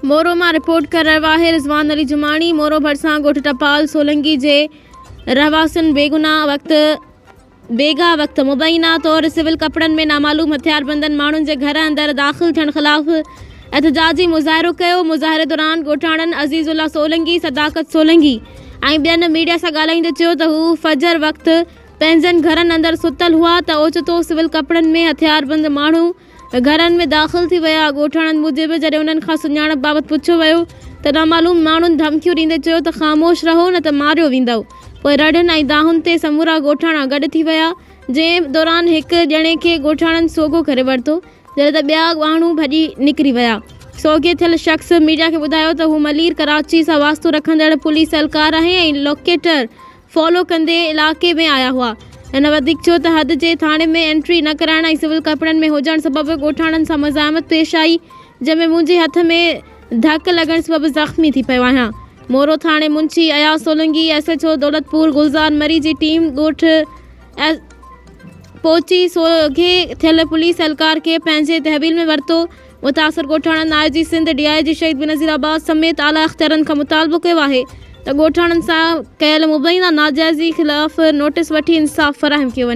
मोरो मां रिपोर्ट कर रहियो आहे रिज़वान अली जुमाणी। मोरो भरिसां ॻोठ टपाल सोलंगी जे रहवासियुनि बेगा वक़्त मुबैना तौर सिविल कपड़नि में नामालूम हथियारबंदनि माण्हुनि जे घर अंदरि दाख़िल थियण ख़िलाफ़ एहतजाजी मुज़ाहिरो कयो। मुज़ाहिरे दौरान ॻोठाणनि अज़ीज़ुल्ला सोलंगी, सदाकत सोलंगी ऐं ॿियनि मीडिया सां ॻाल्हाईंदे चयो त हू फजर वक़्तु पंहिंजनि घरनि अंदरि सुतल हुआ त ओचितो सिविल कपड़नि में हथियारबंद माण्हू घरनि में दाख़िल थी विया। ॻोठाणनि मूजिबि जॾहिं उन्हनि खां सुञाणप बाबति पुछियो वियो त नामालूम माण्हुनि धमकियूं ॾींदे चयो त ख़ामोश रहो न त मारियो वेंदव। पोइ रड़ियुनि ऐं दाहुनि ते समूरा ॻोठाणा गॾु थी विया, जंहिं दौरान हिकु ॼणे खे ॻोठाणनि सोॻो करे वरितो जॾहिं त ॿिया माण्हू भॼी निकिरी विया। सोॻे थियल शख़्स मीडिया खे ॿुधायो त हू मलीर कराची सां वास्तो रखंदड़ पुलिस एहलकार आहे ऐं लोकेटर फॉलो कंदे इलाइक़े में आया हुआ। हिन वधीक चयो त हद जे थाणे में एंट्री न कराइण ऐं सिविल कपड़नि में हुजण सबबि ॻोठाणनि सां मज़ामत पेश आई, जंहिंमें मुंहिंजे हथ में धक लॻण सबबि ज़ख़्मी थी पियो आहियां। मोरो थाणे मुंशी अयाज़ सोलंगी, SHO दौलतपुर गुलज़ार मरी जी टीम ॻोठ पहुची सोॻे थियल पुलिस एहलकार खे पंहिंजे तहवील में वरितो। मुतासिर ॻोठाणनि IG सिंध, DIG शहीद बेनज़ीराबाद समेत आला अख़्तियारनि खां मुतालबो कयो आहे त ॻोठाणनि सां कयल मुबैना नाजाइज़ी ख़िलाफ़ नोटिस वठी इंसाफ़ फ़राहम कयो वञे।